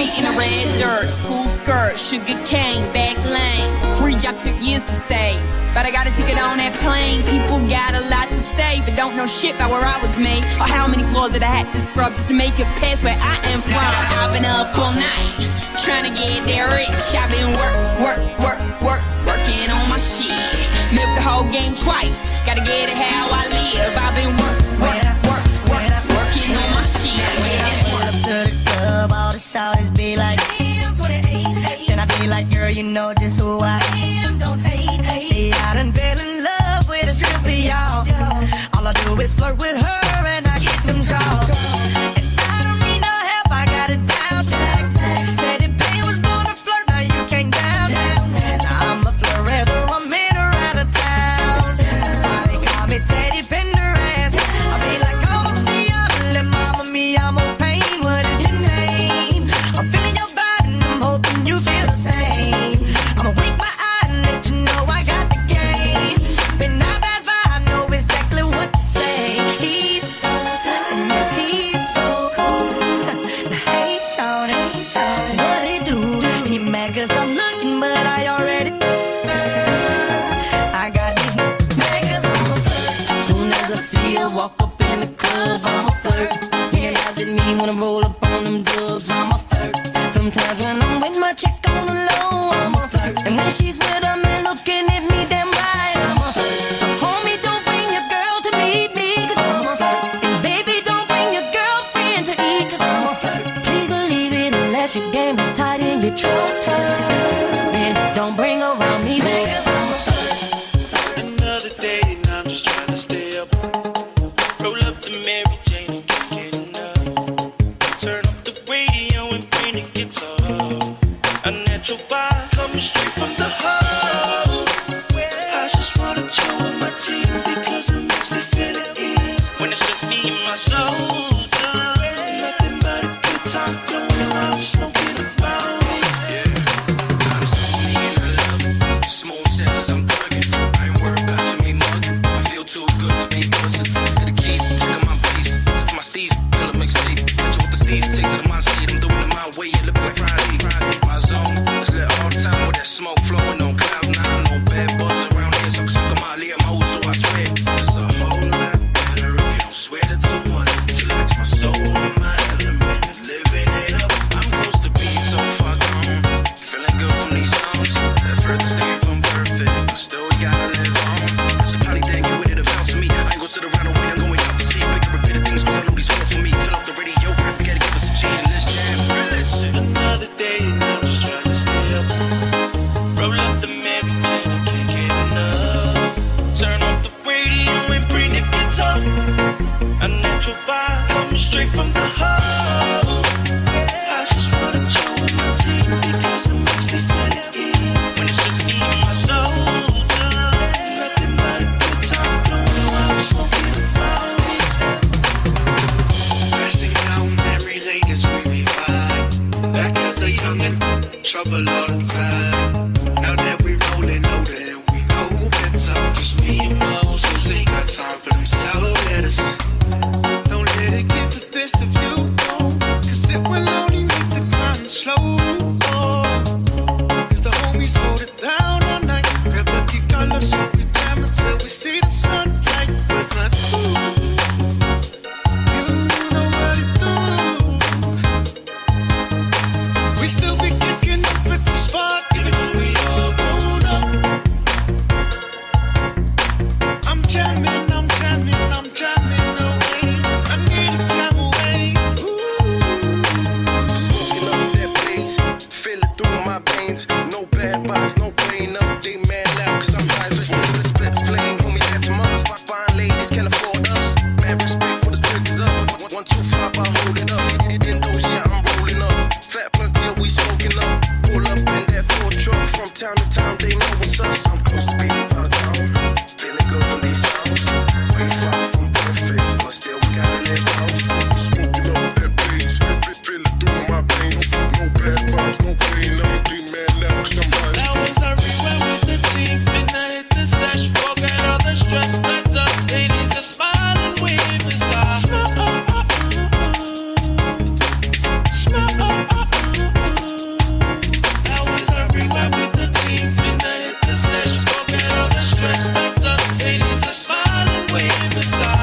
feet in the red dirt, school skirt, sugar cane, back lane. Free job took years to save, but I got a ticket on that plane. People got a lot to say, but don't know shit about where I was made, or how many floors that I had to scrub just to make it past where I am from. I've been up all night, trying to get there rich. I've been working on my shit. Milk the whole game twice, gotta get it how I live. I've been working on my shit. Pull up to the club, all the shawties be like, damn, 28. Then I be like, girl, you know just who I am, don't hate. See, I done fell in love with a stripper, y'all. All I do is flirt with her and I get them draws. And I don't need no help, I got it down tag. Said if pain was born to flirt, now you can't down that. I'm a flirt whether I'm in or out of town. That's why they call me Teddy Pendergrass. I be like, oh, see, I'm mama me, I'm a pain. What is your name? I'm feeling your vibe and I'm hoping you feel the same. I'ma wink my eye and let you know I got the game. Been out that vibe, I know exactly what to say. He's so, yes, he's so cool. Now hey, shawty, what he do? He mad 'cause I'm looking, but I already I got these mad 'cause I'm a flirt. Soon as I see her walk up in the club, I'm a flirt. Realize it me when I roll up on them dubs, I'm a flirt. Sometimes when I'm with my chick on the low, I'm a flirt. And when she's with a man looking at me damn right, I'm a flirt. So homie, don't bring your girl to meet me, 'cause I'm a flirt. And baby, don't bring your girlfriend to eat, 'cause I'm a flirt. Please believe it unless your game is tight and you trust her. Then don't bring her around me, baby, 'cause I'm a flirt. Another day and I'm just trying to stay up. Roll up the Mary Jane and can't get enough. Turn off the radio and bring the guitar. A natural vibe coming straight from the heart. I just wanna chill with my team because it makes me feel at ease. When it's just me and my shoulder, nothing but a good time flowing around, smoking around. Yeah, I'm smoking and I love it. Smooth sounds, I'm thugging. I ain't worried about you, me mugging. I feel too good to be listen to the keys, to my bass, to my steez, feel it makes sleep. Touch with the steez, takes it to my seat. I'm doing it my way, it look like Friday. My zone, let's let all the time with that smoke flowing on cloud nine. No bad buzz around here, so suck on my lip, my so I swear it's a whole lot better if you don't sweat it too much. She likes my soul and my element, living it up. I'm close to being so far gone, feeling good from these songs. At first staying from perfect, but still we gotta live on. It's a party thing, you with it about to me. I ain't gonna sit around and wait, I'm going out to see bigger a bit of things, 'cause I know these fun for me. Turn off the radio, rap, we gotta give us a G in this jam. Another day and I'm just trying to stay up. Roll up the Mary Jane, I can't get enough. Turn off the radio and bring the guitar. A natural vibe coming straight from the heart. I just wanna chill with my team because it makes me feel at ease. When it's just me and my shoulder, nothing but a good time flowing around, smoking around. Passing down memory lane as we revive. Back as a youngin', trouble all the time. Now that we rollin' older and we know better, just me and my old souls ain't got time for them sour letters. Don't let it get the best of you, oh, 'cause it will only make the grind slow, oh. 'Cause the homies hold it down all night. Grab a key color so we jam until we see the sunlight. We're not cool. You know what it do. We still be kicking up at the spot, even though the side.